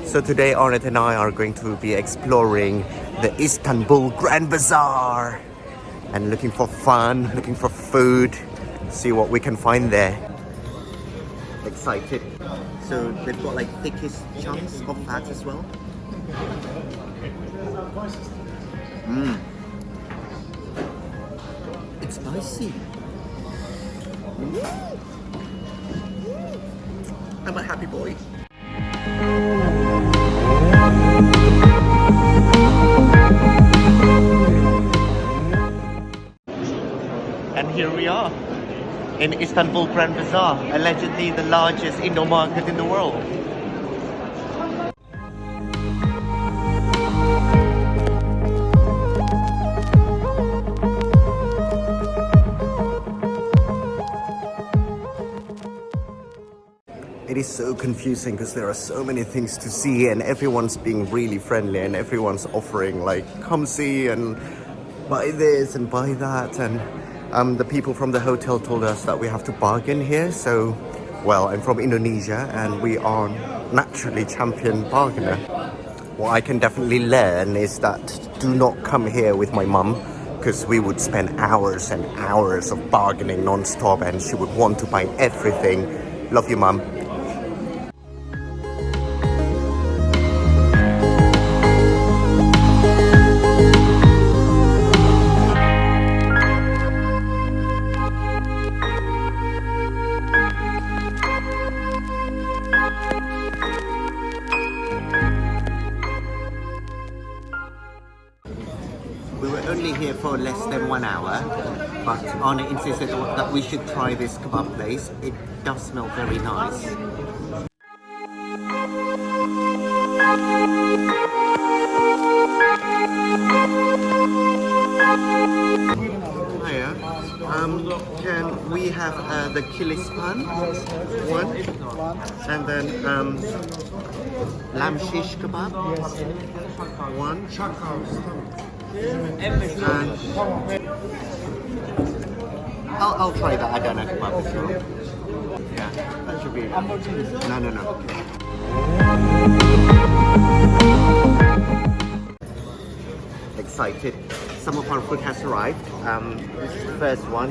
So today Arnett and I are going to be exploring the Istanbul Grand Bazaar and looking for fun, looking for food, see what we can find there. Excited. So they've got like thickest chunks of fat as well. It's spicy. I'm a happy boy. And here we are in Istanbul Grand Bazaar, allegedly the largest indoor market in the world. It is so confusing because there are so many things to see and everyone's being really friendly and everyone's offering like, come see and buy this and buy that. And the people from the hotel told us that we have to bargain here. So, well, I'm from Indonesia and we are naturally champion bargainer. What I can definitely learn is that do not come here with my mum because we would spend hours and hours of bargaining non-stop and she would want to buy everything. Love you, mum. We were only here for less than 1 hour, but Arne insisted that we should try this kebab place. It does smell very nice. Hiya. Can we have the kilispan? One. And then lamb shish kebab? One. I'll try that Adana kebab as well. Yeah, that should be it. No. Excited. Some of our food has arrived. This is the first one.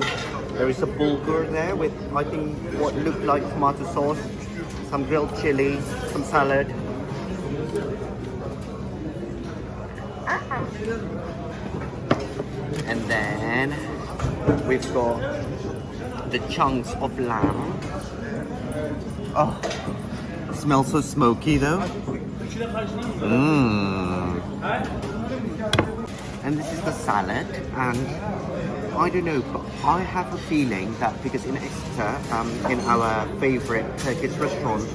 There is a bulgur there with, I think, what looked like tomato sauce, some grilled chili, some salad. And then we've got the chunks of lamb. Oh, it smells so smoky though. And this is the salad, and I don't know, but I have a feeling that because in Exeter, in our favorite Turkish restaurant,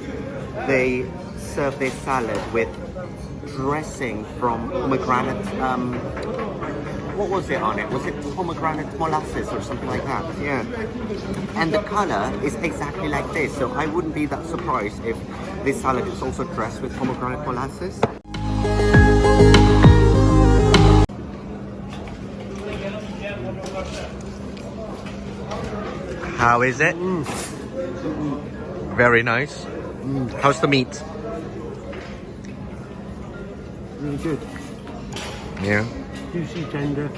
they serve their salad with dressing from pomegranate. What was it on it? Was it pomegranate molasses or something like that? Yeah. And the color is exactly like this, so I wouldn't be that surprised if this salad is also dressed with pomegranate molasses. How is it? Very nice. How's the meat? Really good. Yeah. Juicy, tender.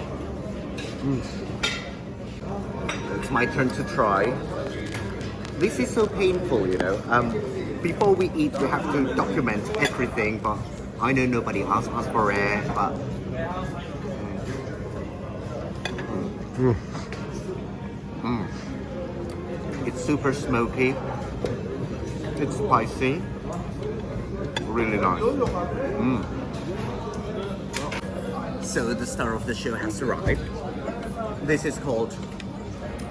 It's my turn to try. This is so painful, you know. Before we eat, we have to document everything, but I know nobody asked us for it, but... It's super smoky. It's spicy. Really nice. So the star of the show has arrived. This is called,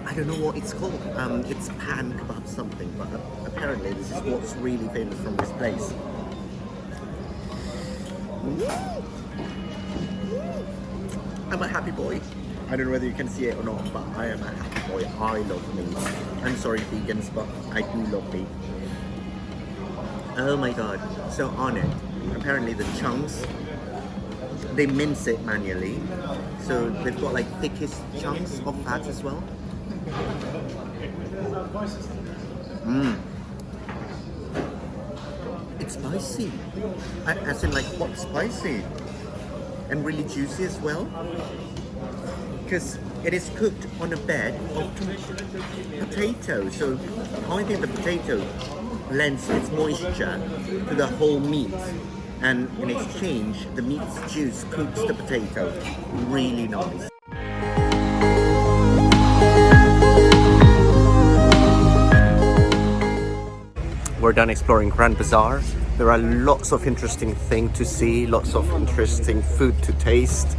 I don't know what it's called. It's pan kebab something, but apparently this is what's really famous from this place. I'm a happy boy. I don't know whether you can see it or not, but I am a happy boy. I love meat. I'm sorry vegans, but I do love meat. Oh my god. So on it, apparently the chunks, they mince it manually. So they've got like thickest chunks of fat as well. quite spicy. As in like hot spicy. And really juicy as well. Because it is cooked on a bed of potato. So I think the potato lends its moisture to the whole meat. And in exchange, the meat's juice cooks the potato. Really nice. We're done exploring Grand Bazaar. There are lots of interesting things to see, lots of interesting food to taste.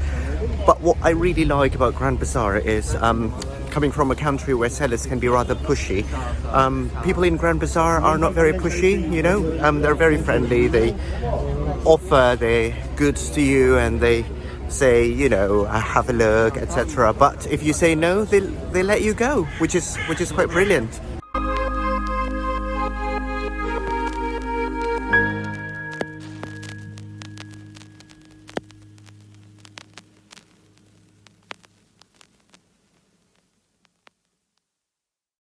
But what I really like about Grand Bazaar is coming from a country where sellers can be rather pushy. People in Grand Bazaar are not very pushy, you know. They're very friendly. They offer their goods to you and they say, you know, have a look, etc. But if you say no, they let you go, which is quite brilliant.